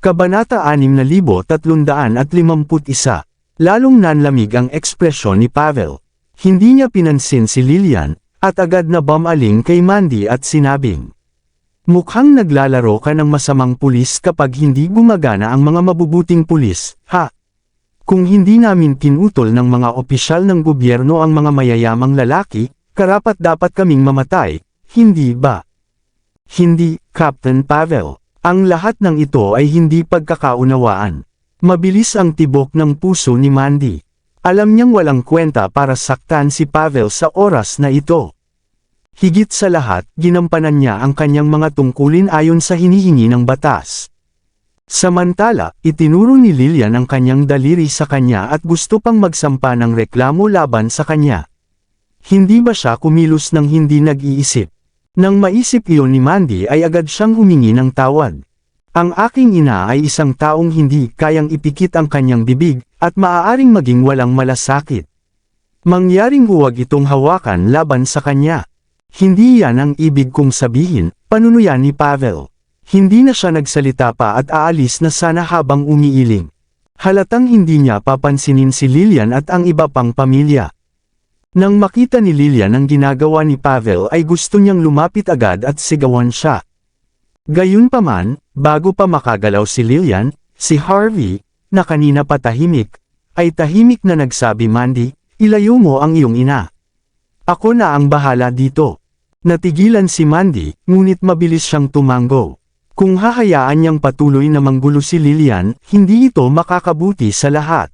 Kabanata 6351. Lalong nanlamig ang ekspresyon ni Pavel. Hindi niya pinansin si Lilian, at agad na bumaling kay Mandy at sinabing, "Mukhang naglalaro ka ng masamang pulis kapag hindi gumagana ang mga mabubuting pulis, ha? Kung hindi namin pinutol ng mga opisyal ng gobyerno ang mga mayayamang lalaki, karapat-dapat kaming mamatay, hindi ba?" "Hindi, Captain Pavel. Ang lahat ng ito ay hindi pagkakaunawaan." Mabilis ang tibok ng puso ni Mandy. Alam niyang walang kwenta para saktan si Pavel sa oras na ito. Higit sa lahat, ginampanan niya ang kanyang mga tungkulin ayon sa hinihingi ng batas. Samantala, itinuro ni Lilian ang kanyang daliri sa kanya at gusto pang magsampa ng reklamo laban sa kanya. Hindi ba siya kumilos ng hindi nag-iisip? Nang maisip iyon ni Mandy ay agad siyang humingi ng tawad. "Ang aking ina ay isang taong hindi kayang ipikit ang kanyang bibig, at maaaring maging walang malasakit. Mangyaring huwag itong hawakan laban sa kanya." "Hindi yan ang ibig kong sabihin," panunuyan ni Pavel. Hindi na siya nagsalita pa at aalis na sana habang umiiling. Halatang hindi niya papansinin si Lilian at ang iba pang pamilya. Nang makita ni Lilian ang ginagawa ni Pavel ay gusto niyang lumapit agad at sigawan siya. Gayunpaman, bago pa makagalaw si Lilian, si Harvey, na kanina pa tahimik, ay tahimik na nagsabi, "Mandy, ilayo mo ang iyong ina. Ako na ang bahala dito." Natigilan si Mandy, ngunit mabilis siyang tumango. Kung hahayaan niyang patuloy na manggulo si Lilian, hindi ito makakabuti sa lahat.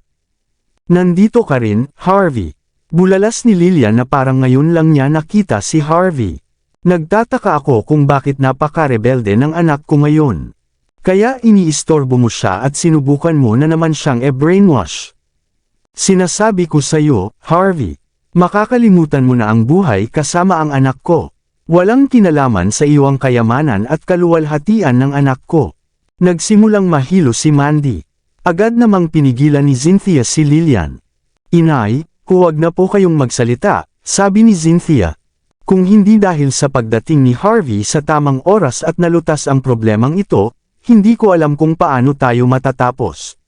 "Nandito ka rin, Harvey." Bulalas ni Lilian na parang ngayon lang niya nakita si Harvey. "Nagtataka ako kung bakit napaka-rebelde ng anak ko ngayon. Kaya iniistorbo mo siya at sinubukan mo na naman siyang e-brainwash. Sinasabi ko sa'yo, Harvey, makakalimutan mo na ang buhay kasama ang anak ko. Walang kinalaman sa iyo ang kayamanan at kaluwalhatian ng anak ko." Nagsimulang mahilo si Mandy. Agad namang pinigilan ni Cynthia si Lilian. "Inay, huwag na po kayong magsalita," sabi ni Cynthia. Kung hindi dahil sa pagdating ni Harvey sa tamang oras at nalutas ang problemang ito, hindi ko alam kung paano tayo matatapos.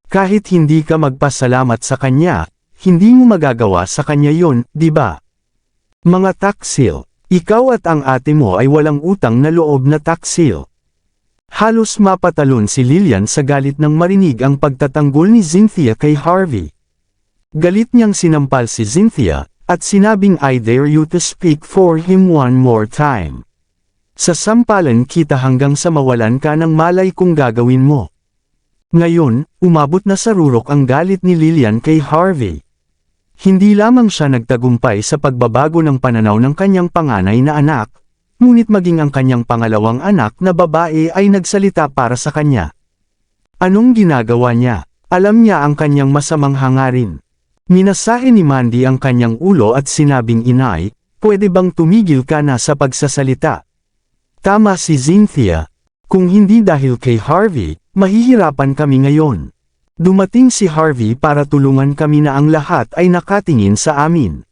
Kahit hindi ka magpasalamat sa kanya, hindi mo magagawa sa kanya yon, di ba? Mga taksil, ikaw at ang ate mo ay walang utang na loob na taksil. Halos mapatalon si Lilian sa galit nang marinig ang pagtatanggol ni Cynthia kay Harvey. Galit niyang sinampal si Cynthia, at sinabing, "I dare you to speak for him one more time. Sasampalan kita hanggang sa mawalan ka ng malay kung gagawin mo." Ngayon, umabot na sa rurok ang galit ni Lilian kay Harvey. Hindi lamang siya nagtagumpay sa pagbabago ng pananaw ng kanyang panganay na anak, ngunit maging ang kanyang pangalawang anak na babae ay nagsalita para sa kanya. Anong ginagawa niya? Alam niya ang kanyang masamang hangarin. Minasahe ni Mandy ang kanyang ulo at sinabing, "Inay, pwede bang tumigil ka na sa pagsasalita?" Tama si Cynthia. Kung hindi dahil kay Harvey, mahihirapan kami ngayon. Dumating si Harvey para tulungan kami na ang lahat ay nakatingin sa amin.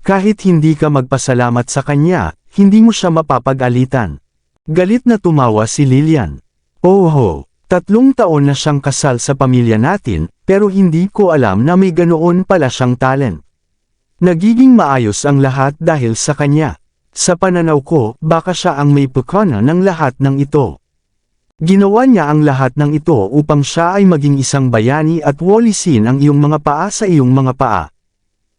Kahit hindi ka magpasalamat sa kanya, hindi mo siya mapapag-alitan. Galit na tumawa si Lilian. "Oh, 3 taon na siyang kasal sa pamilya natin, pero hindi ko alam na may ganoon pala siyang talent. Nagiging maayos ang lahat dahil sa kanya. Sa pananaw ko, baka siya ang may pukana ng lahat ng ito. Ginawa niya ang lahat ng ito upang siya ay maging isang bayani at walisin ang iyong mga paa sa iyong mga paa.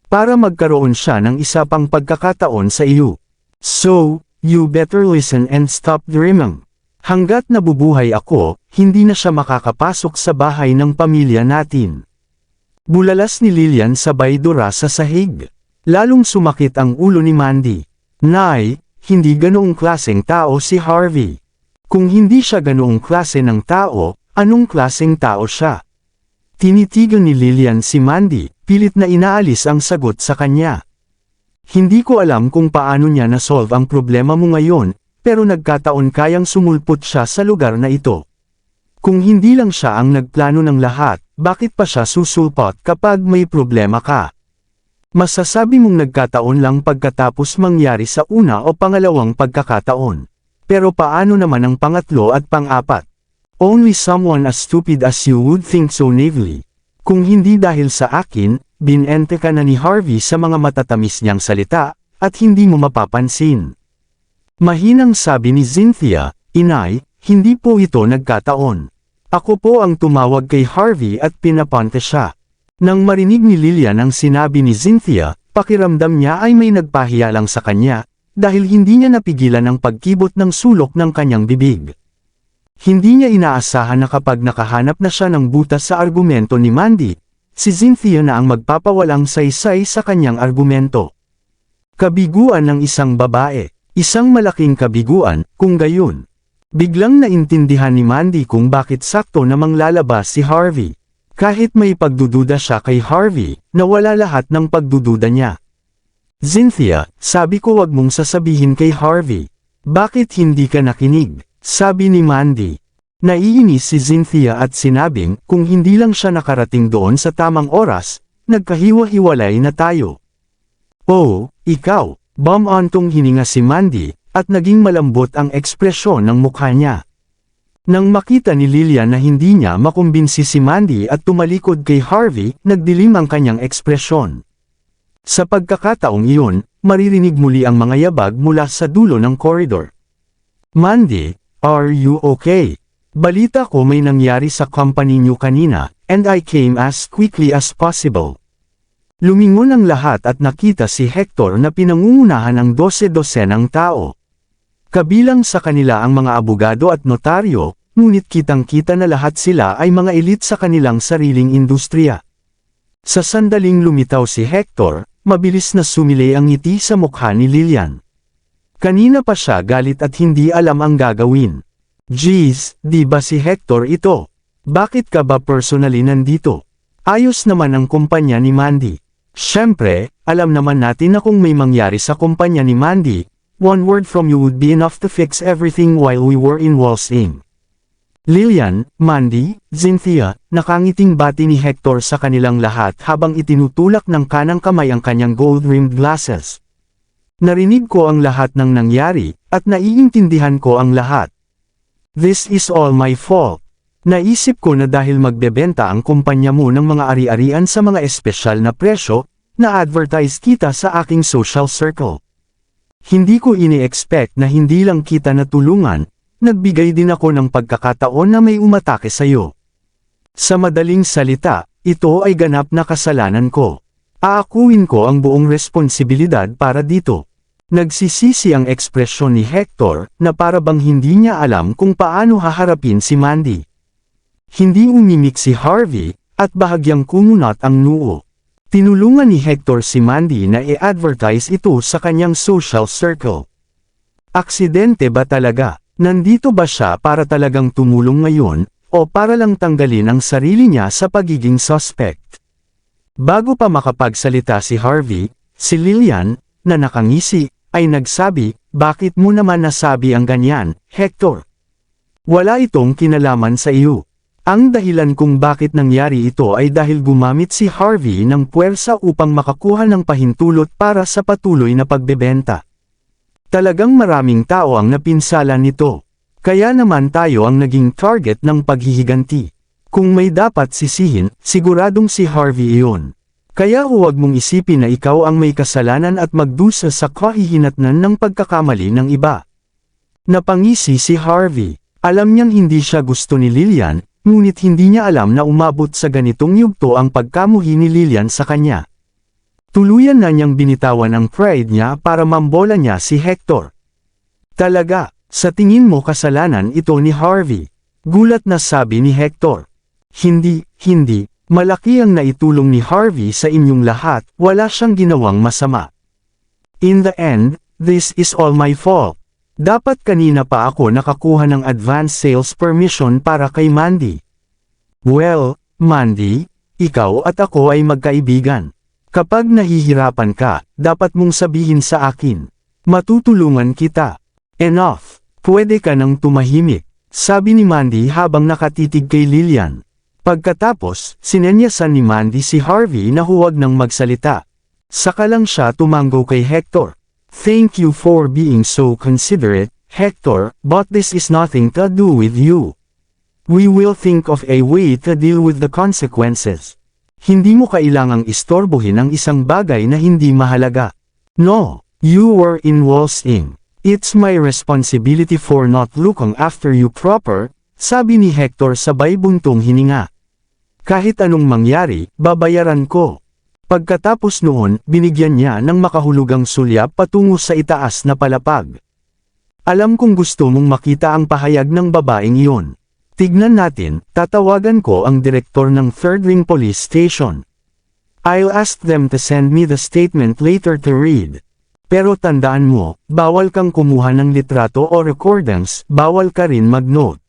Para magkaroon siya ng isa pang pagkakataon sa iyo. So, you better listen and stop dreaming. Hanggat nabubuhay ako, hindi na siya makakapasok sa bahay ng pamilya natin." Bulalas ni Lilian sabay dura sa sahig. Lalong sumakit ang ulo ni Mandy. "Nay, hindi ganoong klaseng tao si Harvey. Kung hindi siya ganoong klase ng tao, anong klaseng tao siya?" Tinitigan ni Lilian si Mandy, pilit na inaalis ang sagot sa kanya. "Hindi ko alam kung paano niya na-solve ang problema mo ngayon, pero nagkataon kayang sumulpot siya sa lugar na ito. Kung hindi lang siya ang nagplano ng lahat, bakit pa siya susulpot kapag may problema ka? Masasabi mong nagkataon lang pagkatapos mangyari sa una o pangalawang pagkakataon. Pero paano naman ang pangatlo at pang-apat? Only someone as stupid as you would think so naively. Kung hindi dahil sa akin, binente ka na ni Harvey sa mga matatamis niyang salita, at hindi mo mapapansin. Mahinang sabi ni Cynthia, Inay, hindi po ito nagkataon. Ako po ang tumawag kay Harvey at pinapante siya. Nang marinig ni Lillian ang sinabi ni Cynthia, pakiramdam niya ay may nagpahiya lang sa kanya, dahil hindi niya napigilan ang pagkibot ng sulok ng kanyang bibig. Hindi niya inaasahan na kapag nakahanap na siya ng butas sa argumento ni Mandy, si Cynthia na ang magpapawalang saysay sa kanyang argumento. Kabiguan ng isang babae, isang malaking kabiguan, kung gayon. Biglang naintindihan ni Mandy kung bakit sakto namang lalabas si Harvey. Kahit may pagdududa siya kay Harvey, nawala lahat ng pagdududa niya. Cynthia, sabi ko wag mong sasabihin kay Harvey. Bakit hindi ka nakinig? Sabi ni Mandy. Naiinis si Cynthia at sinabing, kung hindi lang siya nakarating doon sa tamang oras, nagkahiwa-hiwalay na tayo. Oh, ikaw, bum-ontong hininga si Mandy, at naging malambot ang ekspresyon ng mukha niya. Nang makita ni Lillian na hindi niya makumbinsi si Mandy at tumalikod kay Harvey, nagdilim ang kanyang ekspresyon. Sa pagkakataong iyon, maririnig muli ang mga yabag mula sa dulo ng koridor. Mandy, are you okay? Balita ko may nangyari sa company niyo kanina, and I came as quickly as possible. Lumingon ang lahat at nakita si Hector na pinangungunahan ng 12-dosenang tao. Kabilang sa kanila ang mga abogado at notaryo, ngunit kitang-kita na lahat sila ay mga elite sa kanilang sariling industriya. Sa sandaling lumitaw si Hector, mabilis na sumilay ang ngiti sa mukha ni Lillian. Kanina pa siya galit at hindi alam ang gagawin. Jeez, di ba si Hector ito? Bakit ka ba personally nandito? Ayos naman ang kumpanya ni Mandy. Siyempre, alam naman natin na kung may mangyari sa kumpanya ni Mandy, one word from you would be enough to fix everything while we were in Walsing. Lillian, Mandy, Cynthia, nakangiting bati ni Hector sa kanilang lahat habang itinutulak ng kanang kamay ang kanyang gold-rimmed glasses. Narinig ko ang lahat ng nangyari, at naiintindihan ko ang lahat. This is all my fault. Naisip ko na dahil magbebenta ang kumpanya mo ng mga ari-arian sa mga espesyal na presyo, na-advertise kita sa aking social circle. Hindi ko ini-expect na hindi lang kita natulungan, nagbigay din ako ng pagkakataon na may umatake sa'yo. Sa madaling salita, ito ay ganap na kasalanan ko. Aakuin ko ang buong responsibilidad para dito. Nagsisisi ang ekspresyon ni Hector, na para bang hindi niya alam kung paano haharapin si Mandy. Hindi umimik si Harvey, at bahagyang kumunat ang noo. Tinulungan ni Hector si Mandy na i-advertise ito sa kanyang social circle. Aksidente ba talaga? Nandito ba siya para talagang tumulong ngayon, o para lang tanggalin ang sarili niya sa pagiging suspect? Bago pa makapagsalita si Harvey, si Lillian, na nakangisi, ay nagsabi, bakit mo naman nasabi ang ganyan, Hector? Wala itong kinalaman sa iyo. Ang dahilan kung bakit nangyari ito ay dahil gumamit si Harvey ng puwersa upang makakuha ng pahintulot para sa patuloy na pagbebenta. Talagang maraming tao ang napinsala nito. Kaya naman tayo ang naging target ng paghihiganti. Kung may dapat sisihin, siguradong si Harvey iyon. Kaya huwag mong isipin na ikaw ang may kasalanan at magdusa sa kahihinatnan ng pagkakamali ng iba. Napangisi si Harvey. Alam niyang hindi siya gusto ni Lillian, ngunit hindi niya alam na umabot sa ganitong yugto ang pagkamuhi ni Lillian sa kanya. Tuluyan na niyang binitawan ang pride niya para mambola niya si Hector. Talaga, sa tingin mo kasalanan ito ni Harvey? Gulat na sabi ni Hector. Hindi. Malaki ang naitulong ni Harvey sa inyong lahat, wala siyang ginawang masama. In the end, this is all my fault. Dapat kanina pa ako nakakuha ng advance sales permission para kay Mandy. Well, Mandy, ikaw at ako ay magkaibigan. Kapag nahihirapan ka, dapat mong sabihin sa akin. Matutulungan kita. Enough, pwede ka nang tumahimik, sabi ni Mandy habang nakatitig kay Lillian. Pagkatapos, sinenyasan ni Mandy si Harvey na huwag nang magsalita. Saka lang siya tumango kay Hector. Thank you for being so considerate, Hector, but this is nothing to do with you. We will think of a way to deal with the consequences. Hindi mo kailangang istorbohin ang isang bagay na hindi mahalaga. No, you were in Walsing. It's my responsibility for not looking after you proper, sabi ni Hector sabay buntong hininga. Kahit anong mangyari, babayaran ko. Pagkatapos noon, binigyan niya ng makahulugang sulyap patungo sa itaas na palapag. Alam kong gusto mong makita ang pahayag ng babaeng iyon. Tignan natin, tatawagan ko ang direktor ng Third Ring Police Station. I'll ask them to send me the statement later to read. Pero tandaan mo, bawal kang kumuha ng litrato o recordings, bawal ka rin mag-note.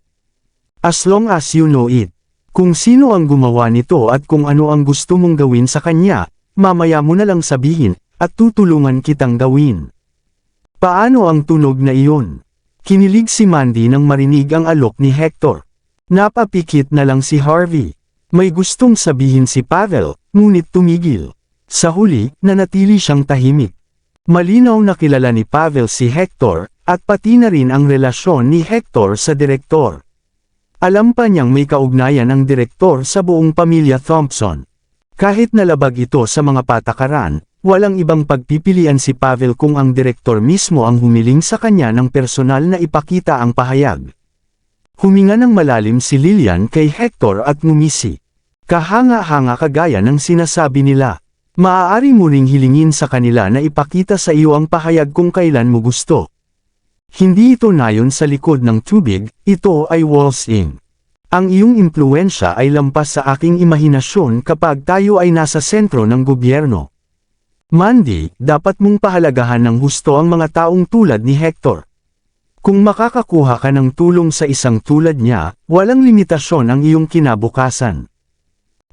As long as you know it. Kung sino ang gumawa nito at kung ano ang gusto mong gawin sa kanya, mamaya mo na lang sabihin, at tutulungan kitang gawin. Paano ang tunog na iyon? Kinilig si Mandy nang marinig ang alok ni Hector. Napapikit na lang si Harvey. May gustong sabihin si Pavel, ngunit tumigil. Sa huli, nanatili siyang tahimik. Malinaw na kilala ni Pavel si Hector, at pati na rin ang relasyon ni Hector sa direktor. Alam pa niyang may kaugnayan ang direktor sa buong pamilya Thompson. Kahit nalabag ito sa mga patakaran, walang ibang pagpipilian si Pavel kung ang direktor mismo ang humiling sa kanya ng personal na ipakita ang pahayag. Huminga ng malalim si Lillian kay Hector at ngumisi. Kahanga-hanga kagaya ng sinasabi nila. Maaari mo ring hilingin sa kanila na ipakita sa iyo ang pahayag kung kailan mo gusto. Hindi ito nayon sa likod ng tubig, ito ay Walsing. Ang iyong impluensya ay lampas sa aking imahinasyon kapag tayo ay nasa sentro ng gobyerno. Mandy, dapat mong pahalagahan ng husto ang mga taong tulad ni Hector. Kung makakakuha ka ng tulong sa isang tulad niya, walang limitasyon ang iyong kinabukasan.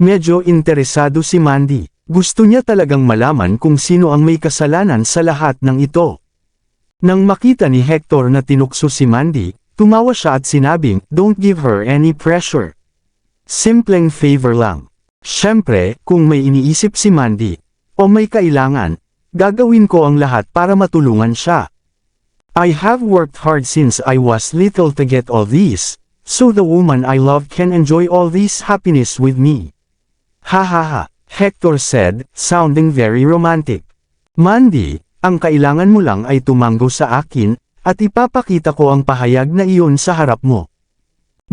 Medyo interesado si Mandy. Gusto niya talagang malaman kung sino ang may kasalanan sa lahat ng ito. Nang makita ni Hector na tinukso si Mandy, tumawa siya at sinabing, "Don't give her any pressure. Simpleng favor lang." Siyempre, kung may iniisip si Mandy, o may kailangan, gagawin ko ang lahat para matulungan siya. I have worked hard since I was little to get all this, so the woman I love can enjoy all this happiness with me. Ha ha ha, Hector said, sounding very romantic. Mandy, ang kailangan mo lang ay tumango sa akin, at ipapakita ko ang pahayag na iyon sa harap mo.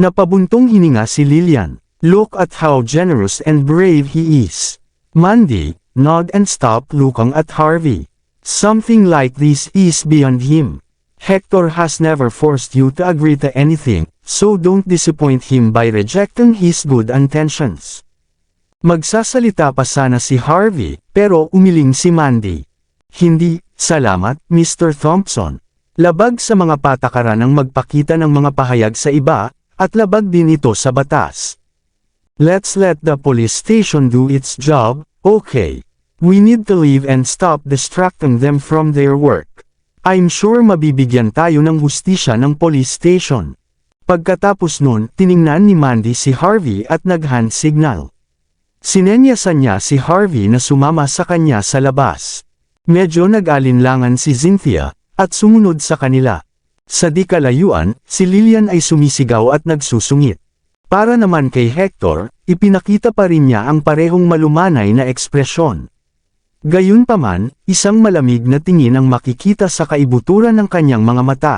Napabuntong hininga si Lillian. Look at how generous and brave he is. Mandy, nod and stop looking at Harvey. Something like this is beyond him. Hector has never forced you to agree to anything, so don't disappoint him by rejecting his good intentions. Magsasalita pa sana si Harvey, pero umiling si Mandy. Hindi, salamat, Mr. Thompson. Labag sa mga patakaran ang magpakita ng mga pahayag sa iba, at labag din ito sa batas. Let's let the police station do its job, okay? We need to leave and stop distracting them from their work. I'm sure mabibigyan tayo ng hustisya ng police station. Pagkatapos nun, tiningnan ni Mandy si Harvey at nag-hand signal. Sinenyasan niya si Harvey na sumama sa kanya sa labas. Medyo nag-alinlangan si Cynthia, at sumunod sa kanila. Sa di kalayuan, si Lillian ay sumisigaw at nagsusungit. Para naman kay Hector, ipinakita pa rin niya ang parehong malumanay na ekspresyon. Gayunpaman, isang malamig na tingin ang makikita sa kaibuturan ng kanyang mga mata.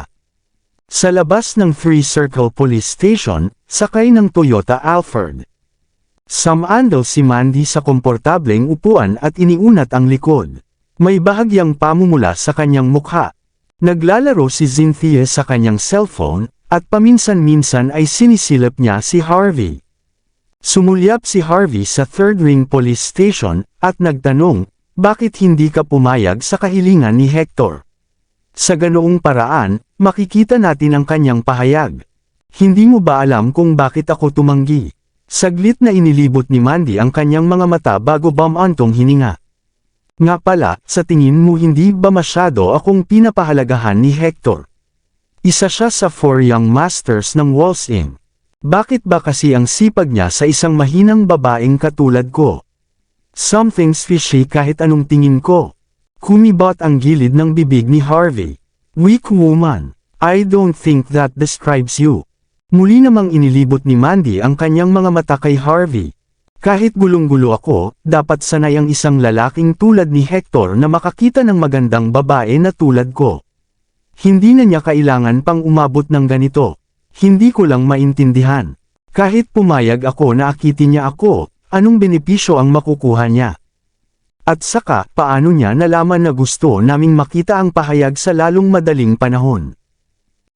Sa labas ng Three Circle Police Station, sakay ng Toyota Alphard. Sumandal si Mandy sa komportableng upuan at iniunat ang likod. May bahagyang pamumula sa kanyang mukha. Naglalaro si Cynthia sa kanyang cellphone, at paminsan-minsan ay sinisilip niya si Harvey. Sumulyap si Harvey sa Third Ring Police Station, at nagtanong, bakit hindi ka pumayag sa kahilingan ni Hector? Sa ganoong paraan, makikita natin ang kanyang pahayag. Hindi mo ba alam kung bakit ako tumanggi? Saglit na inilibot ni Mandy ang kanyang mga mata bago bumantong hininga. Nga pala, sa tingin mo hindi ba masyado akong pinapahalagahan ni Hector? Isa siya sa 4 young masters ng Walsing. Bakit ba kasi ang sipag niya sa isang mahinang babaeng katulad ko? Something's fishy kahit anong tingin ko. Kumibot ang gilid ng bibig ni Harvey. Weak woman. I don't think that describes you. Muli namang inilibot ni Mandy ang kanyang mga mata kay Harvey. Kahit gulong-gulo ako, dapat sanay ang isang lalaking tulad ni Hector na makakita ng magandang babae na tulad ko. Hindi na niya kailangan pang umabot ng ganito. Hindi ko lang maintindihan. Kahit pumayag ako na akitin niya ako, anong benepisyo ang makukuha niya? At saka, paano niya nalaman na gusto naming makita ang pahayag sa lalong madaling panahon?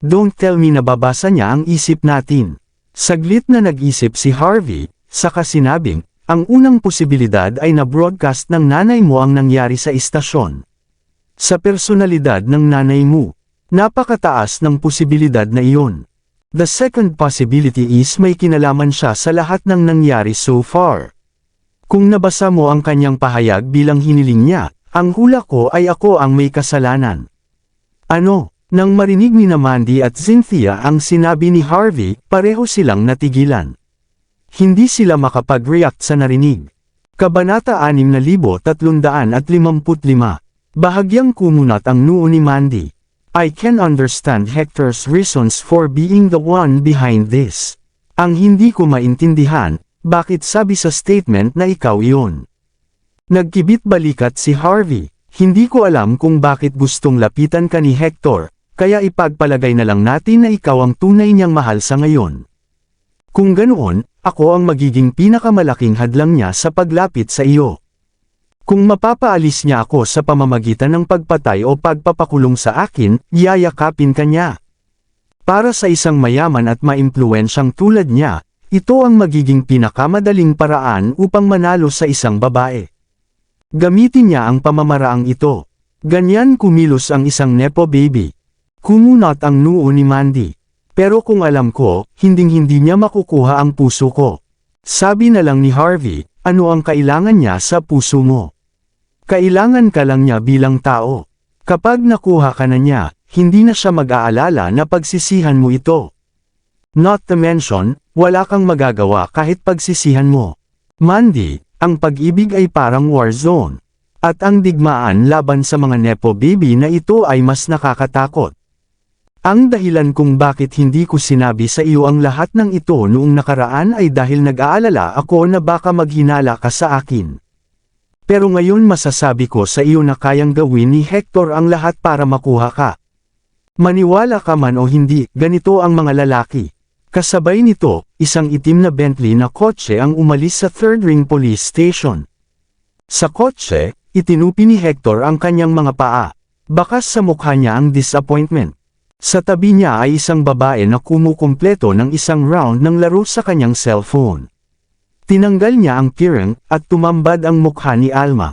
Don't tell me na babasa niya ang isip natin. Saglit na nag-isip si Harvey, saka sinabing, ang unang posibilidad ay na-broadcast ng nanay mo ang nangyari sa istasyon. Sa personalidad ng nanay mo, napakataas ng posibilidad na iyon. The second possibility is may kinalaman siya sa lahat ng nangyari so far. Kung nabasa mo ang kanyang pahayag bilang hiniling niya, ang hula ko ay ako ang may kasalanan. Ano? Nang marinig ni Mandy at Cynthia ang sinabi ni Harvey, pareho silang natigilan. Hindi sila makapag-react sa narinig. Kabanata 6355. Bahagyang kumunat ang noo ni Mandy. I can understand Hector's reasons for being the one behind this. Ang hindi ko maintindihan, bakit sabi sa statement na ikaw iyon? Nagkibit balikat si Harvey. Hindi ko alam kung bakit gustong lapitan ka ni Hector, kaya ipagpalagay na lang natin na ikaw ang tunay niyang mahal sa ngayon. Kung ganoon, ako ang magiging pinakamalaking hadlang niya sa paglapit sa iyo. Kung mapapaalis niya ako sa pamamagitan ng pagpatay o pagpapakulong sa akin, yayakapin ka niya. Para sa isang mayaman at maimpluwensyang tulad niya, ito ang magiging pinakamadaling paraan upang manalo sa isang babae. Gamitin niya ang pamamaraang ito. Ganyan kumilos ang isang nepo baby. Kumunat ang noo ni Mandy. Pero kung alam ko, hinding-hindi niya makukuha ang puso ko. Sabi na lang ni Harvey, ano ang kailangan niya sa puso mo? Kailangan ka lang niya bilang tao. Kapag nakuha ka na niya, hindi na siya mag-aalala na pagsisihan mo ito. Not to mention, wala kang magagawa kahit pagsisihan mo. Mandy, ang pag-ibig ay parang war zone. At ang digmaan laban sa mga nepo baby na ito ay mas nakakatakot. Ang dahilan kung bakit hindi ko sinabi sa iyo ang lahat ng ito noong nakaraan ay dahil nag-aalala ako na baka maghinala ka sa akin. Pero ngayon masasabi ko sa iyo na kayang gawin ni Hector ang lahat para makuha ka. Maniwala ka man o hindi, ganito ang mga lalaki. Kasabay nito, isang itim na Bentley na kotse ang umalis sa Third Ring Police Station. Sa kotse, itinupi ni Hector ang kanyang mga paa. Bakas sa mukha niya ang disappointment. Sa tabi niya ay isang babae na kumukumpleto ng isang round ng laro sa kanyang cellphone. Tinanggal niya ang earring at tumambad ang mukha ni Alma.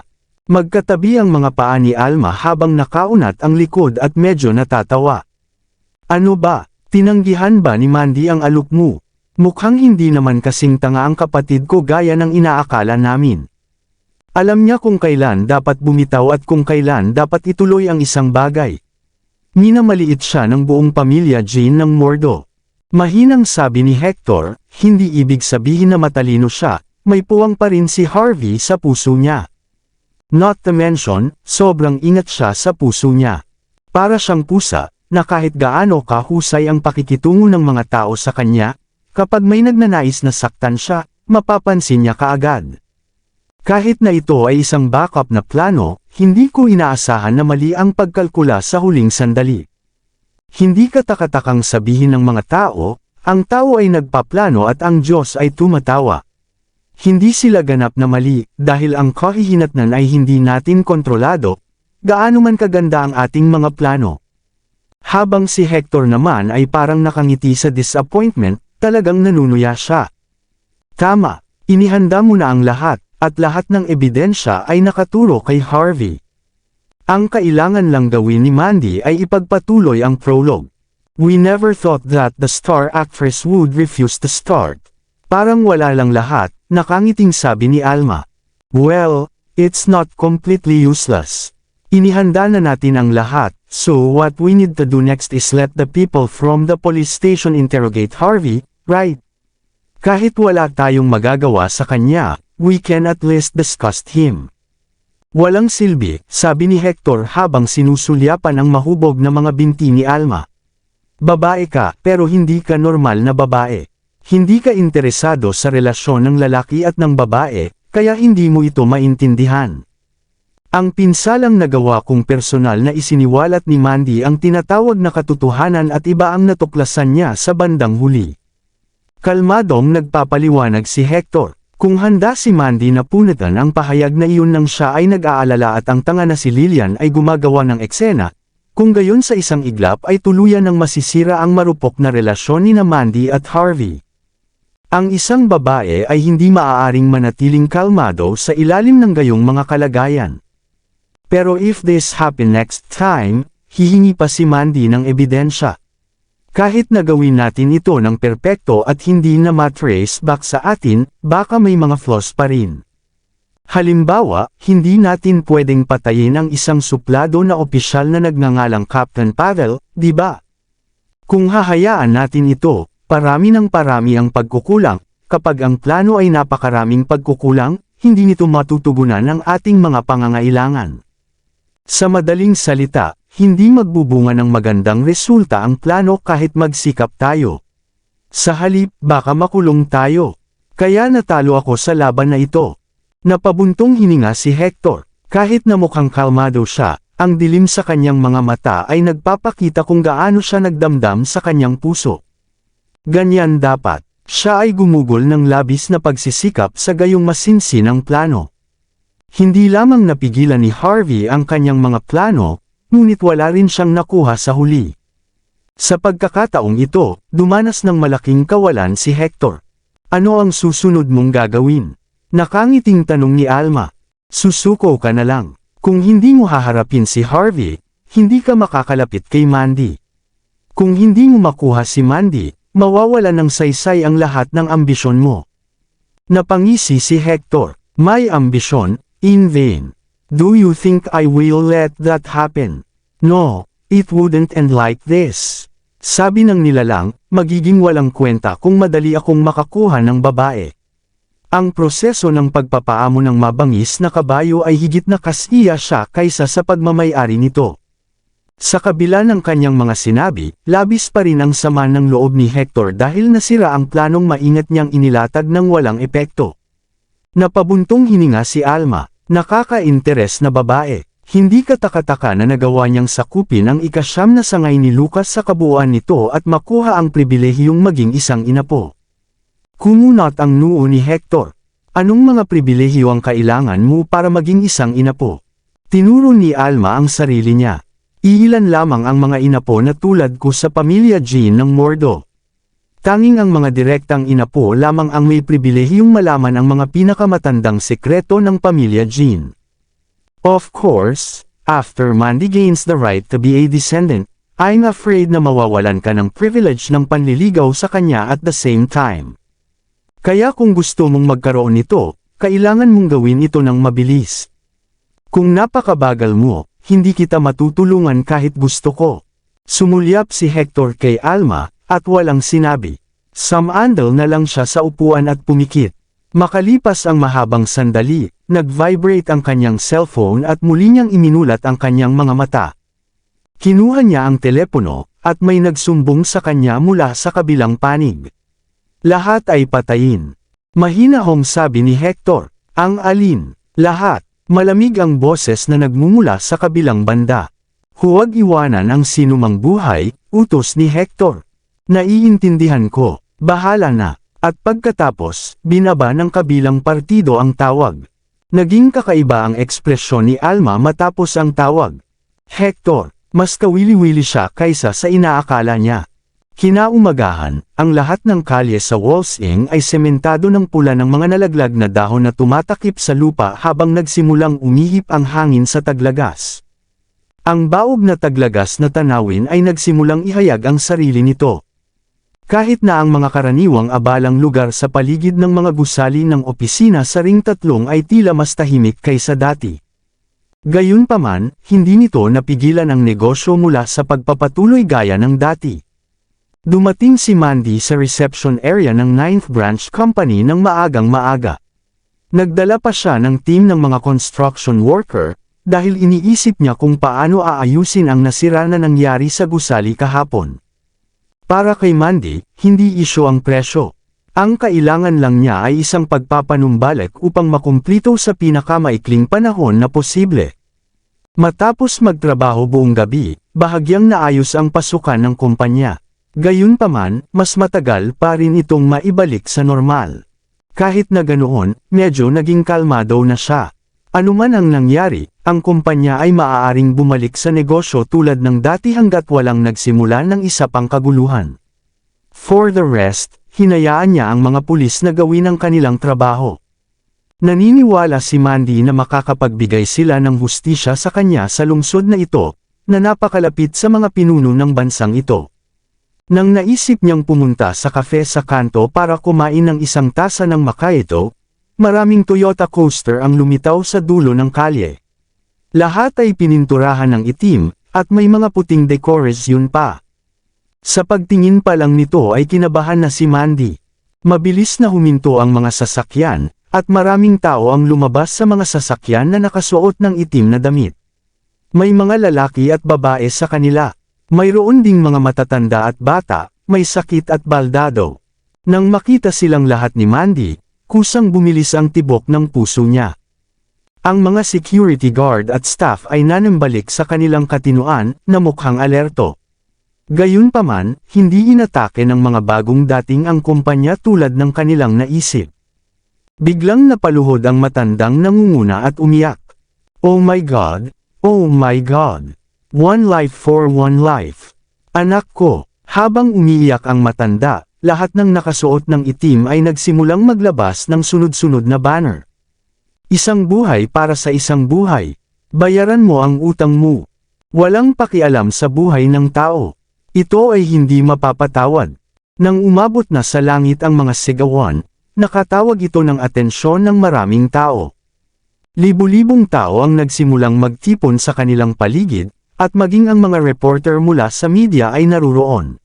Magkatabi ang mga paa ni Alma habang nakaunat ang likod at medyo natatawa. Ano ba? Tinanggihan ba ni Mandy ang alok mo? Mukhang hindi naman kasing tanga ang kapatid ko gaya ng inaakala namin. Alam niya kung kailan dapat bumitaw at kung kailan dapat ituloy ang isang bagay. Minamaliit siya ng buong pamilya Jane ng Mordo. Mahinang sabi ni Hector, hindi ibig sabihin na matalino siya, may puwang pa rin si Harvey sa puso niya. Not to mention, sobrang ingat siya sa puso niya. Para siyang pusa, na kahit gaano kahusay ang pakikitungo ng mga tao sa kanya, kapag may nagnanais na saktan siya, mapapansin niya kaagad. Kahit na ito ay isang backup na plano, hindi ko inaasahan na mali ang pagkalkula sa huling sandali. Hindi katakatakang sabihin ng mga tao, ang tao ay nagpaplano at ang Diyos ay tumatawa. Hindi sila ganap na mali, dahil ang kahihinatnan ay hindi natin kontrolado, gaano man kaganda ang ating mga plano. Habang si Hector naman ay parang nakangiti sa disappointment, talagang nanunuya siya. Tama, inihanda mo na ang lahat, at lahat ng ebidensya ay nakaturo kay Harvey. Ang kailangan lang gawin ni Mandy ay ipagpatuloy ang prologue. We never thought that the star actress would refuse to start. Parang wala lang lahat, nakangiting sabi ni Alma. Well, it's not completely useless. Inihanda na natin ang lahat, so what we need to do next is let the people from the police station interrogate Harvey, right? Kahit wala tayong magagawa sa kanya, we can at least discuss him. Walang silbi, sabi ni Hector habang sinusulyapan ang mahubog na mga binti ni Alma. Babae ka, pero hindi ka normal na babae. Hindi ka interesado sa relasyon ng lalaki at ng babae, kaya hindi mo ito maintindihan. Ang pinsalang nagawa kong personal na isiniwalat ni Mandy ang tinatawag na katotohanan at iba ang natuklasan niya sa bandang huli. Kalmadong nagpapaliwanag si Hector. Kung handa si Mandy na punitan ang pahayag na iyon nang siya ay nag-aalala at ang tanga na si Lillian ay gumagawa ng eksena, kung gayon sa isang iglap ay tuluyan ng masisira ang marupok na relasyon ni Mandy at Harvey. Ang isang babae ay hindi maaaring manatiling kalmado sa ilalim ng gayong mga kalagayan. Pero if this happen next time, hihingi pa si Mandy ng ebidensya. Kahit na gawin natin ito ng perpekto at hindi na matrace back sa atin, baka may mga flaws pa rin. Halimbawa, hindi natin pwedeng patayin ang isang suplado na opisyal na nagngangalang Captain Pavel, di ba? Kung hahayaan natin ito, parami ng parami ang pagkukulang. Kapag ang plano ay napakaraming pagkukulang, hindi nito matutugunan ang ating mga pangangailangan. Sa madaling salita, hindi magbubunga ng magandang resulta ang plano kahit magsikap tayo. Sa halip, baka makulong tayo. Kaya natalo ako sa laban na ito. Napabuntong hininga si Hector. Kahit na mukhang kalmado siya, ang dilim sa kanyang mga mata ay nagpapakita kung gaano siya nagdamdam sa kanyang puso. Ganyan dapat. Siya ay gumugol ng labis na pagsisikap sa gayong masinsinang plano. Hindi lamang napigilan ni Harvey ang kanyang mga plano, ngunit wala rin siyang nakuha sa huli. Sa pagkakataong ito, dumanas ng malaking kawalan si Hector. Ano ang susunod mong gagawin? Nakangiting tanong ni Alma. Susuko ka na lang. Kung hindi mo haharapin si Harvey, hindi ka makakalapit kay Mandy. Kung hindi mo makuha si Mandy, mawawala ng saysay ang lahat ng ambisyon mo. Napangisi si Hector. May ambisyon? In vain. Do you think I will let that happen? No, it wouldn't end like this. Sabi ng nilalang, magiging walang kwenta kung madali akong makakuha ng babae. Ang proseso ng pagpapaamo ng mabangis na kabayo ay higit na kasiya siya kaysa sa pagmamay-ari nito. Sa kabila ng kanyang mga sinabi, labis pa rin ang sama ng loob ni Hector dahil nasira ang planong maingat niyang inilatag ng walang epekto. Napabuntong hininga si Alma, nakaka-interes na babae. Hindi katakataka na nagawa niyang sakupin ang ikasyam na sangay ni Lucas sa kabuuan nito at makuha ang pribilehiyong maging isang inapo. Kumunat ang noo ni Hector. Anong mga pribilehiyo ang kailangan mo para maging isang inapo? Tinuro ni Alma ang sarili niya. Iilan lamang ang mga inapo na tulad ko sa pamilya Jean ng Mordo. Tanging ang mga direktang inapo lamang ang may pribilehiyong malaman ang mga pinakamatandang sekreto ng pamilya Jean. Of course, after Mandy gains the right to be a descendant, I'm afraid na mawawalan ka ng privilege ng panliligaw sa kanya at the same time. Kaya kung gusto mong magkaroon nito, kailangan mong gawin ito ng mabilis. Kung napakabagal mo, hindi kita matutulungan kahit gusto ko. Sumulyap si Hector kay Alma, at walang sinabi. Samandal na lang siya sa upuan at pumikit. Makalipas ang mahabang sandali, nag-vibrate ang kanyang cellphone at muli niyang iminulat ang kanyang mga mata. Kinuha niya ang telepono, at may nagsumbong sa kanya mula sa kabilang panig. Lahat ay patayin. Mahinahong sabi ni Hector. Ang alin? Lahat. Malamig ang boses na nagmumula sa kabilang banda. Huwag iwanan ang sinumang buhay, utos ni Hector. Naiintindihan ko, bahala na. At pagkatapos, binaba ng kabilang partido ang tawag. Naging kakaiba ang ekspresyon ni Alma matapos ang tawag. Hector, mas kawili-wili siya kaysa sa inaakala niya. Kinaumagahan, ang lahat ng kalye sa Walsing ay sementado ng pula ng mga nalaglag na dahon na tumatakip sa lupa habang nagsimulang umihip ang hangin sa taglagas. Ang baog na taglagas na tanawin ay nagsimulang ihayag ang sarili nito. Kahit na ang mga karaniwang abalang lugar sa paligid ng mga gusali ng opisina sa Ring 3 ay tila mas tahimik kaysa dati. Gayunpaman, hindi nito napigilan ang negosyo mula sa pagpapatuloy gaya ng dati. Dumating si Mandy sa reception area ng 9th Branch Company ng maagang maaga. Nagdala pa siya ng team ng mga construction worker, dahil iniisip niya kung paano aayusin ang nasira na nangyari sa gusali kahapon. Para kay Mandy, hindi isyu ang presyo. Ang kailangan lang niya ay isang pagpapanumbalik upang makumplito sa pinakamaikling panahon na posible. Matapos magtrabaho buong gabi, bahagyang naayos ang pasukan ng kumpanya. Gayunpaman, mas matagal pa rin itong maibalik sa normal. Kahit na ganoon, medyo naging kalmado na siya. Anuman ang nangyari, ang kumpanya ay maaaring bumalik sa negosyo tulad ng dati hanggat walang nagsimula ng isa pang kaguluhan. For the rest, hinayaan niya ang mga pulis na gawin ang kanilang trabaho. Naniniwala si Mandy na makakapagbigay sila ng hustisya sa kanya sa lungsod na ito, na napakalapit sa mga pinuno ng bansang ito. Nang naisip niyang pumunta sa kafe sa kanto para kumain ng isang tasa ng makaito, maraming Toyota coaster ang lumitaw sa dulo ng kalye. Lahat ay pininturahan ng itim, at may mga puting decoration pa. Sa pagtingin pa lang nito ay kinabahan na si Mandy. Mabilis na huminto ang mga sasakyan, at maraming tao ang lumabas sa mga sasakyan na nakasuot ng itim na damit. May mga lalaki at babae sa kanila. Mayroon ding mga matatanda at bata, may sakit at baldado. Nang makita silang lahat ni Mandy, kusang bumilis ang tibok ng puso niya. Ang mga security guard at staff ay nanambalik sa kanilang katinuan na mukhang alerto. Gayunpaman, hindi inatake ng mga bagong dating ang kumpanya tulad ng kanilang naisip. Biglang napaluhod ang matandang nangunguna at umiyak. Oh my God! Oh my God! One life for one life. Anak ko, habang umiiyak ang matanda, lahat ng nakasuot ng itim ay nagsimulang maglabas ng sunod-sunod na banner. Isang buhay para sa isang buhay. Bayaran mo ang utang mo. Walang pakialam sa buhay ng tao. Ito ay hindi mapapatawad. Nang umabot na sa langit ang mga sigawan, nakatawag ito ng atensyon ng maraming tao. Libu-libong tao ang nagsimulang magtipon sa kanilang paligid, at maging ang mga reporter mula sa media ay naruroon.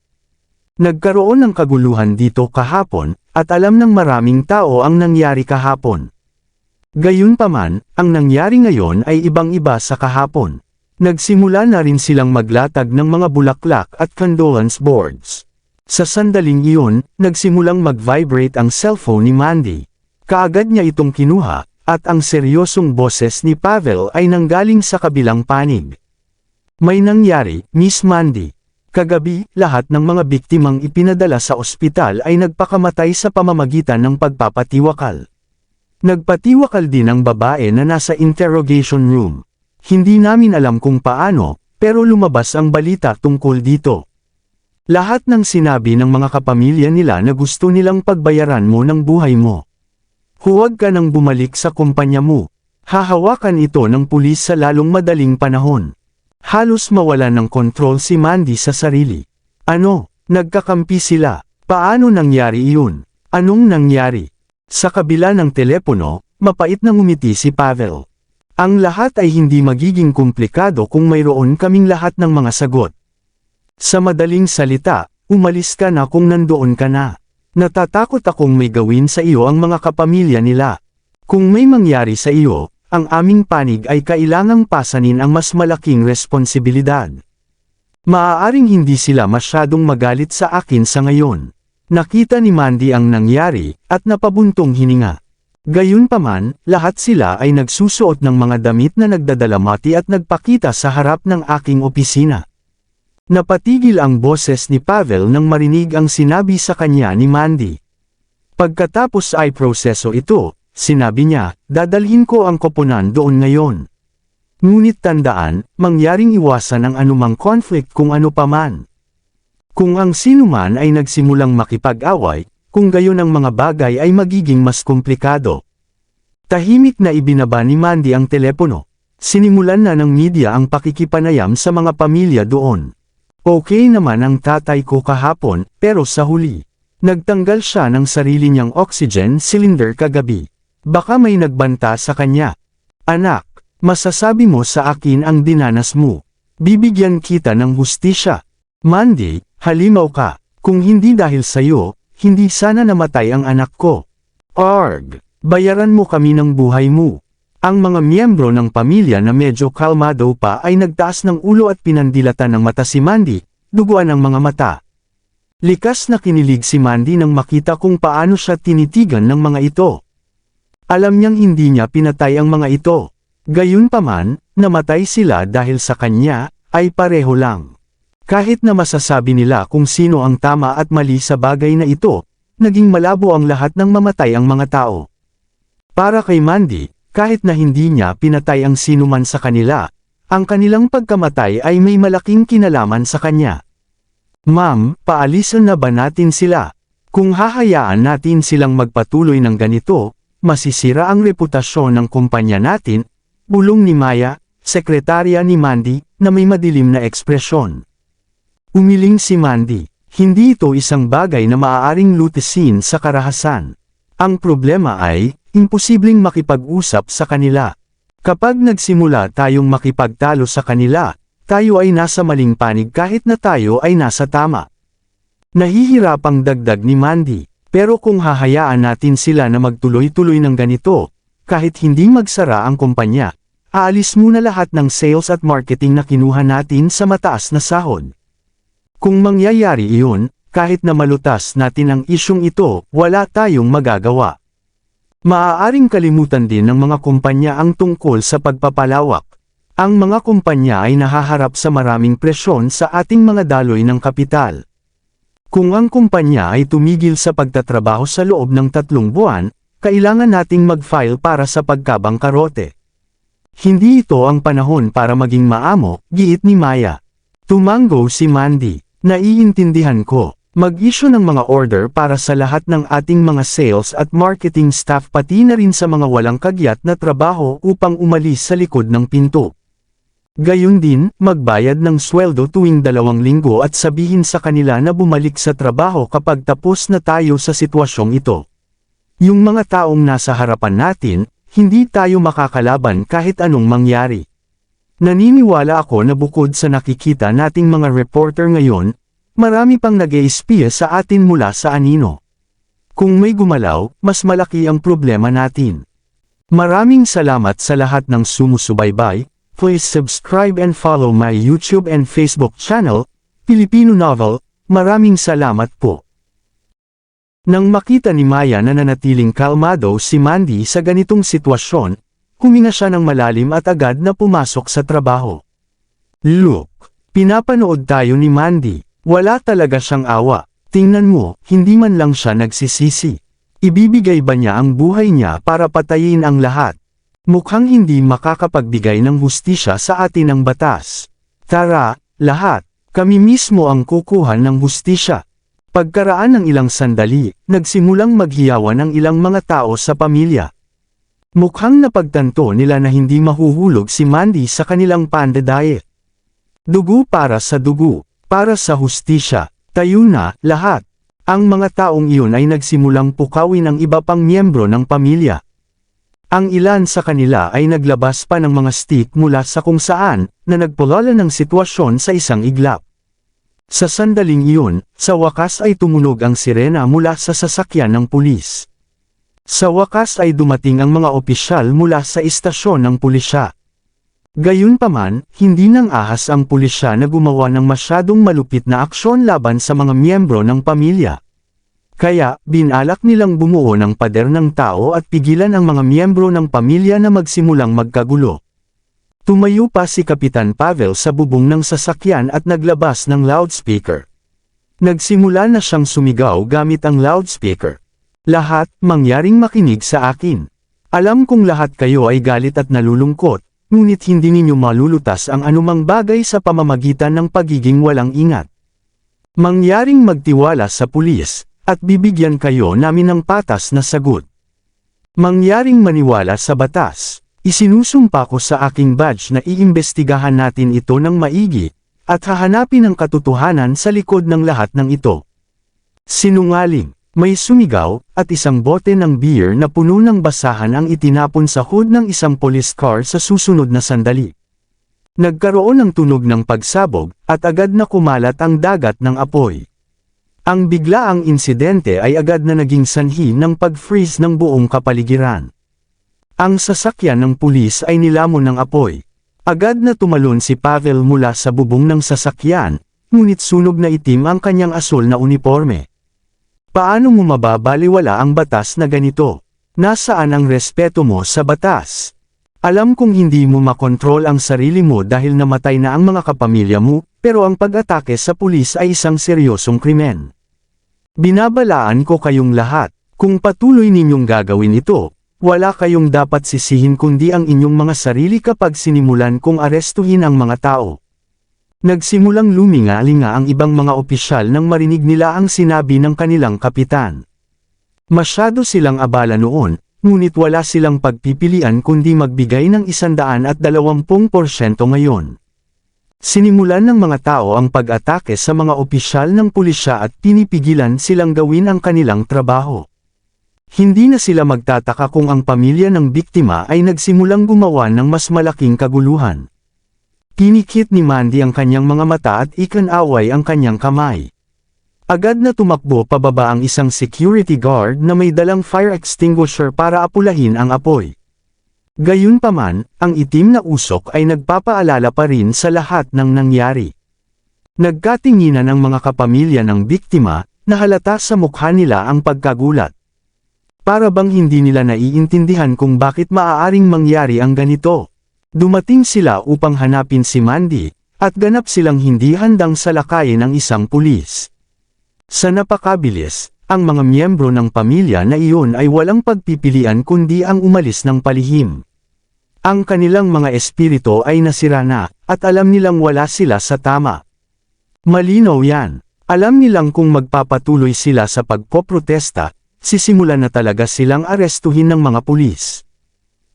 Nagkaroon ng kaguluhan dito kahapon, at alam ng maraming tao ang nangyari kahapon. Gayunpaman, ang nangyari ngayon ay ibang-iba sa kahapon. Nagsimula na rin silang maglatag ng mga bulaklak at condolence boards. Sa sandaling iyon, nagsimulang mag-vibrate ang cellphone ni Mandy. Kaagad niya itong kinuha, at ang seryosong boses ni Pavel ay nanggaling sa kabilang panig. May nangyari, Miss Mandy. Kagabi, lahat ng mga biktimang ipinadala sa ospital ay nagpakamatay sa pamamagitan ng pagpapatiwakal. Nagpatiwakal din ang babae na nasa interrogation room. Hindi namin alam kung paano, pero lumabas ang balita tungkol dito. Lahat ng sinabi ng mga kapamilya nila na gusto nilang pagbayaran mo ng buhay mo. Huwag ka nang bumalik sa kumpanya mo. Hahawakan ito ng pulis sa lalong madaling panahon. Halos mawalan ng kontrol si Mandy sa sarili. Ano? Nagkakampi sila. Paano nangyari iyon? Anong nangyari? Sa kabila ng telepono, mapait na ngumiti si Pavel. Ang lahat ay hindi magiging komplikado kung mayroon kaming lahat ng mga sagot. Sa madaling salita, umalis ka na kung nandoon ka na. Natatakot akong may gawin sa iyo ang mga kapamilya nila. Kung may mangyari sa iyo, ang aming panig ay kailangang pasanin ang mas malaking responsibilidad. Maaaring hindi sila masyadong magalit sa akin sa ngayon. Nakita ni Mandy ang nangyari, at napabuntong hininga. Gayunpaman, lahat sila ay nagsusuot ng mga damit na nagdadalamati at nagpakita sa harap ng aking opisina. Napatigil ang boses ni Pavel nang marinig ang sinabi sa kanya ni Mandy. Pagkatapos ay proseso ito, sinabi niya, dadalhin ko ang koponan doon ngayon. Ngunit tandaan, mangyaring iwasan ang anumang conflict kung ano paman. Kung ang sinuman ay nagsimulang makipag-away, kung gayon ang mga bagay ay magiging mas komplikado. Tahimik na ibinaba ni Mandy ang telepono. Sinimulan na ng media ang pakikipanayam sa mga pamilya doon. Okay naman ang tatay ko kahapon, pero sa huli, nagtanggal siya ng sarili niyang oxygen cylinder kagabi. Baka may nagbanta sa kanya. Anak, masasabi mo sa akin ang dinanas mo. Bibigyan kita ng hustisya. Mandy, halimaw ka. Kung hindi dahil sa'yo, hindi sana namatay ang anak ko. Arg, bayaran mo kami ng buhay mo. Ang mga miyembro ng pamilya na medyo kalmado pa ay nagtaas ng ulo at pinandilatan ng mata si Mandy, duguan ang mga mata. Likas na kinilig si Mandy nang makita kung paano siya tinitigan ng mga ito. Alam niyang hindi niya pinatay ang mga ito. Gayunpaman, namatay sila dahil sa kanya, ay pareho lang. Kahit na masasabi nila kung sino ang tama at mali sa bagay na ito, naging malabo ang lahat ng mamatay ang mga tao. Para kay Mandy, kahit na hindi niya pinatay ang sinuman sa kanila, ang kanilang pagkamatay ay may malaking kinalaman sa kanya. Ma'am, paalisan na ba natin sila? Kung hahayaan natin silang magpatuloy ng ganito, masisira ang reputasyon ng kumpanya natin, bulong ni Maya, sekretarya ni Mandy, na may madilim na ekspresyon. Umiling si Mandy, hindi ito isang bagay na maaaring lutisin sa karahasan. Ang problema ay, imposibleng makipag-usap sa kanila. Kapag nagsimula tayong makipagtalo sa kanila, tayo ay nasa maling panig kahit na tayo ay nasa tama. Nahihirapang dagdag ni Mandy, pero kung hahayaan natin sila na magtuloy-tuloy ng ganito, kahit hindi magsara ang kumpanya, aalis muna lahat ng sales at marketing na kinuha natin sa mataas na sahod. Kung mangyayari iyon, kahit na malutas natin ang isyong ito, wala tayong magagawa. Maaaring kalimutan din ng mga kumpanya ang tungkol sa pagpapalawak. Ang mga kumpanya ay nahaharap sa maraming presyon sa ating mga daloy ng kapital. Kung ang kumpanya ay tumigil sa pagtatrabaho sa loob ng 3 buwan, kailangan nating mag-file para sa pagkabangkarote. Hindi ito ang panahon para maging maamo, giit ni Maya. Tumango si Mandy. Naiintindihan ko. Mag-issue ng mga order para sa lahat ng ating mga sales at marketing staff pati na rin sa mga walang kagyat na trabaho upang umalis sa likod ng pinto. Gayun din, magbayad ng sweldo tuwing 2 linggo at sabihin sa kanila na bumalik sa trabaho kapag tapos na tayo sa sitwasyong ito. Yung mga taong nasa harapan natin, hindi tayo makakalaban kahit anong mangyari. Naniniwala ako na bukod sa nakikita nating mga reporter ngayon, marami pang nag-e-espiya sa atin mula sa anino. Kung may gumalaw, mas malaki ang problema natin. Maraming salamat sa lahat ng sumusubaybay. Please subscribe and follow my YouTube and Facebook channel, Filipino Novel. Maraming salamat po. Nang makita ni Maya na nanatiling kalmado si Mandy sa ganitong sitwasyon, huminga siya ng malalim at agad na pumasok sa trabaho. Look, pinapanood tayo ni Mandy. Wala talaga siyang awa. Tingnan mo, hindi man lang siya nagsisisi. Ibibigay ba niya ang buhay niya para patayin ang lahat? Mukhang hindi makakapagbigay ng hustisya sa atin ang batas. Tara, lahat, kami mismo ang kukuha ng hustisya. Pagkaraan ng ilang sandali, nagsimulang maghiyawan ang ilang mga tao sa pamilya. Mukhang napagtanto nila na hindi mahuhulog si Mandy sa kanilang panda diet. Dugo para sa dugo, para sa hustisya, tayo na, lahat. Ang mga taong iyon ay nagsimulang pukawin ang iba pang miyembro ng pamilya. Ang ilan sa kanila ay naglabas pa ng mga stick mula sa kung saan, na nagpulala ng sitwasyon sa isang iglap. Sa sandaling iyon, sa wakas ay tumunog ang sirena mula sa sasakyan ng pulis. Sa wakas ay dumating ang mga opisyal mula sa istasyon ng pulisya. Gayunpaman, hindi nang ahas ang pulisya na gumawa ng masyadong malupit na aksyon laban sa mga miyembro ng pamilya. Kaya, binalak nilang bumuo ng pader ng tao at pigilan ang mga miyembro ng pamilya na magsimulang magkagulo. Tumayo pa si Kapitan Pavel sa bubong ng sasakyan at naglabas ng loudspeaker. Nagsimula na siyang sumigaw gamit ang loudspeaker. Lahat, mangyaring makinig sa akin. Alam kong lahat kayo ay galit at nalulungkot, ngunit hindi ninyo malulutas ang anumang bagay sa pamamagitan ng pagiging walang ingat. Mangyaring magtiwala sa pulis, at bibigyan kayo namin ng patas na sagot. Mangyaring maniwala sa batas. Isinusumpa ko sa aking badge na iimbestigahan natin ito ng maigi, at hahanapin ang katotohanan sa likod ng lahat ng ito. Sinungaling, may sumigaw, at isang bote ng beer na puno ng basahan ang itinapon sa hood ng isang police car sa susunod na sandali. Nagkaroon ng tunog ng pagsabog, at agad na kumalat ang dagat ng apoy. Ang biglaang insidente ay agad na naging sanhi ng pag-freeze ng buong kapaligiran. Ang sasakyan ng pulis ay nilamon ng apoy. Agad na tumalon si Pavel mula sa bubong ng sasakyan, ngunit sunog na itim ang kanyang asul na uniforme. Paano mo mababaliwala ang batas na ganito? Nasaan ang respeto mo sa batas? Alam kong hindi mo makontrol ang sarili mo dahil namatay na ang mga kapamilya mo, pero ang pag-atake sa pulis ay isang seryosong krimen. Binabalaan ko kayong lahat, kung patuloy ninyong gagawin ito, wala kayong dapat sisihin kundi ang inyong mga sarili kapag sinimulan kong arestuhin ang mga tao. Nagsimulang luminga-linga ang ibang mga opisyal nang marinig nila ang sinabi ng kanilang kapitan. Masyado silang abala noon, ngunit wala silang pagpipilian kundi magbigay ng 120% ngayon. Sinimulan ng mga tao ang pag-atake sa mga opisyal ng pulisya at pinipigilan silang gawin ang kanilang trabaho. Hindi na sila magtataka kung ang pamilya ng biktima ay nagsimulang gumawa ng mas malaking kaguluhan. Pinikit ni Mandy ang kanyang mga mata at ikinaway ang kanyang kamay. Agad na tumakbo pababa ang isang security guard na may dalang fire extinguisher para apulahin ang apoy. Gayunpaman, ang itim na usok ay nagpapaalala pa rin sa lahat ng nangyari. Nagkatinginan ang mga kapamilya ng biktima, na halata sa mukha nila ang pagkagulat. Para bang hindi nila naiintindihan kung bakit maaaring mangyari ang ganito. Dumating sila upang hanapin si Mandy, at ganap silang hindi handang salakayin ang isang pulis. Sa napakabilis, ang mga miyembro ng pamilya na iyon ay walang pagpipilian kundi ang umalis ng palihim. Ang kanilang mga espiritu ay nasira na, at alam nilang wala sila sa tama. Malinaw yan. Alam nilang kung magpapatuloy sila sa pagpoprotesta, sisimulan na talaga silang arestuhin ng mga pulis.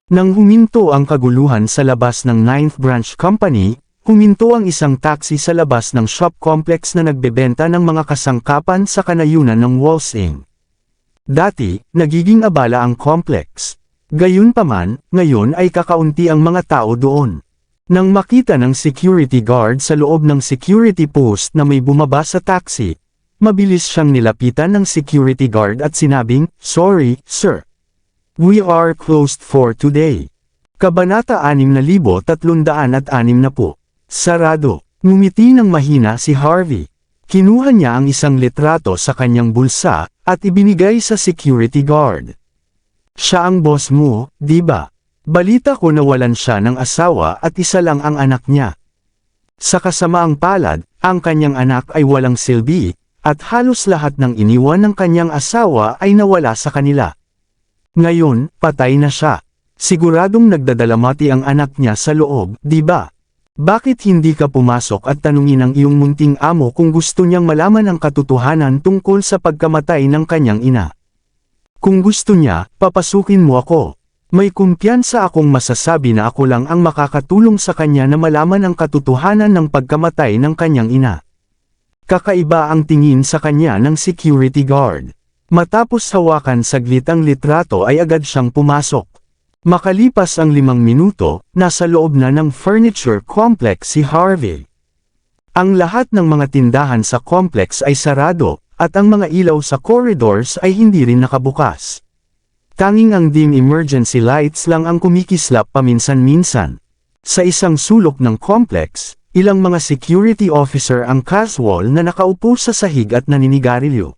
Nang huminto ang kaguluhan sa labas ng 9th Branch Company, huminto ang isang taxi sa labas ng shop complex na nagbebenta ng mga kasangkapan sa kanayunan ng Walsing. Dati, nagiging abala ang complex. Gayunpaman, ngayon ay kakaunti ang mga tao doon. Nang makita ng security guard sa loob ng security post na may bumaba sa taxi, mabilis siyang nilapitan ng security guard at sinabing, "Sorry, sir. We are closed for today." Kabanata 6360. Sarado. Ngumiti ng mahina si Harvey. Kinuha niya ang isang litrato sa kanyang bulsa, at ibinigay sa security guard. Siya ang boss mo, di ba? Balita ko na walan siya ng asawa at isa lang ang anak niya. Sa kasamaang palad, ang kanyang anak ay walang silbi, at halos lahat ng iniwan ng kanyang asawa ay nawala sa kanila. Ngayon, patay na siya. Siguradong nagdadalamati ang anak niya sa loob, di ba? Bakit hindi ka pumasok at tanungin ang iyong munting amo kung gusto niyang malaman ang katotohanan tungkol sa pagkamatay ng kanyang ina? Kung gusto niya, papasukin mo ako. May kumpiyansa akong masasabi na ako lang ang makakatulong sa kanya na malaman ang katotohanan ng pagkamatay ng kanyang ina. Kakaiba ang tingin sa kanya ng security guard. Matapos hawakan saglit ang litrato ay agad siyang pumasok. Makalipas ang 5 minuto, nasa loob na ng furniture complex si Harvey. Ang lahat ng mga tindahan sa complex ay sarado, at ang mga ilaw sa corridors ay hindi rin nakabukas. Tanging ang dim emergency lights lang ang kumikislap paminsan-minsan. Sa isang sulok ng complex, ilang mga security officer ang casual na nakaupo sa sahig at naninigarilyo.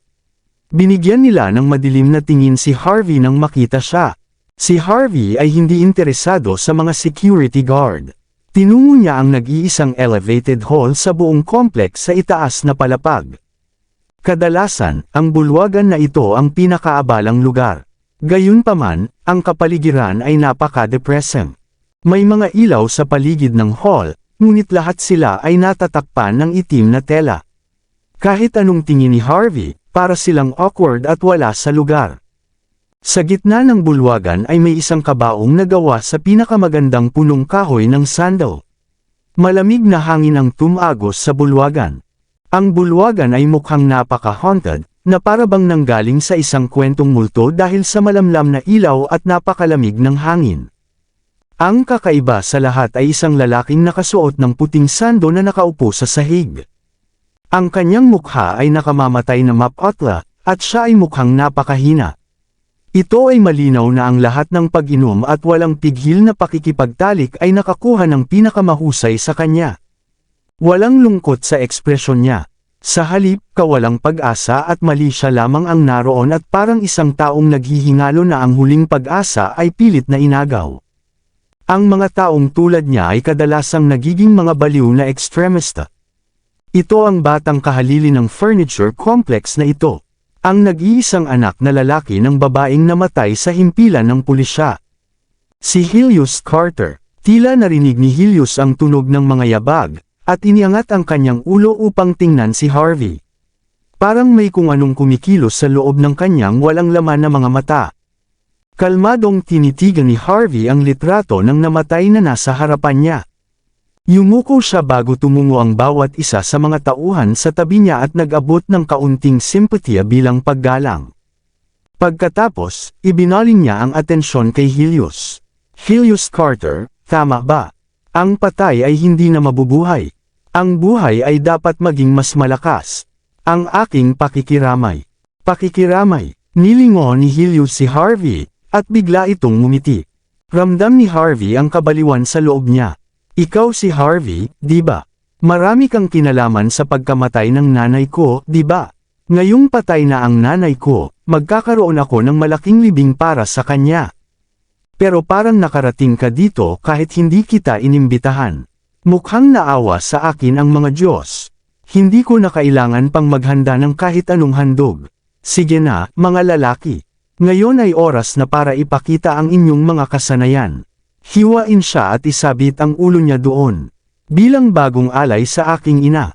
Binigyan nila ng madilim na tingin si Harvey nang makita siya. Si Harvey ay hindi interesado sa mga security guard. Tinungo niya ang nag-iisang elevated hall sa buong complex sa itaas na palapag. Kadalasan, ang bulwagan na ito ang pinakaabalang lugar. Gayunpaman, ang kapaligiran ay napaka-depressing. May mga ilaw sa paligid ng hall, ngunit lahat sila ay natatakpan ng itim na tela. Kahit anong tingin ni Harvey, para silang awkward at wala sa lugar. Sa gitna ng bulwagan ay may isang kabaong na gawa sa pinakamagandang punong kahoy ng sandal. Malamig na hangin ang tumagos sa bulwagan. Ang bulwagan ay mukhang napaka-haunted, na parabang nanggaling sa isang kwentong multo dahil sa malamlam na ilaw at napakalamig ng hangin. Ang kakaiba sa lahat ay isang lalaking nakasuot ng puting sando na nakaupo sa sahig. Ang kanyang mukha ay nakamamatay na mapotla, at siya ay mukhang napakahina. Ito ay malinaw na ang lahat ng pag-inom at walang pigil na pakikipagtalik ay nakakuha ng pinakamahusay sa kanya. Walang lungkot sa ekspresyon niya. Sa halip, kawalang pag-asa at mali siya lamang ang naroon at parang isang taong naghihingalo na ang huling pag-asa ay pilit na inagaw. Ang mga taong tulad niya ay kadalasang nagiging mga baliw na ekstremista. Ito ang batang kahalili ng furniture complex na ito. Ang nag-iisang anak na lalaki ng babaeng namatay sa himpilan ng pulisya. Si Helios Carter. Tila narinig ni Helios ang tunog ng mga yabag, at iniangat ang kanyang ulo upang tingnan si Harvey. Parang may kung anong kumikilos sa loob ng kanyang walang laman na mga mata. Kalmadong tinitigan ni Harvey ang litrato ng namatay na nasa harapan niya. Yumuko siya bago tumungo ang bawat isa sa mga tauhan sa tabi niya at nag-abot ng kaunting simpatiya bilang paggalang. Pagkatapos, ibinaling niya ang atensyon kay Helios. Helios Carter, tama ba? Ang patay ay hindi na mabubuhay. Ang buhay ay dapat maging mas malakas. Ang aking pakikiramay. Pakikiramay. Nilingon ni Helios si Harvey, at bigla itong ngumiti. Ramdam ni Harvey ang kabaliwan sa loob niya. Ikaw si Harvey, di ba? Marami kang kinalaman sa pagkamatay ng nanay ko, di ba? Ngayong patay na ang nanay ko, magkakaroon ako ng malaking libing para sa kanya. Pero parang nakarating ka dito kahit hindi kita inimbitahan. Mukhang naawa sa akin ang mga Diyos. Hindi ko na kailangan pang maghanda ng kahit anong handog. Sige na, mga lalaki. Ngayon ay oras na para ipakita ang inyong mga kasanayan. Hiwain siya at isabit ang ulo niya doon. Bilang bagong alay sa aking ina.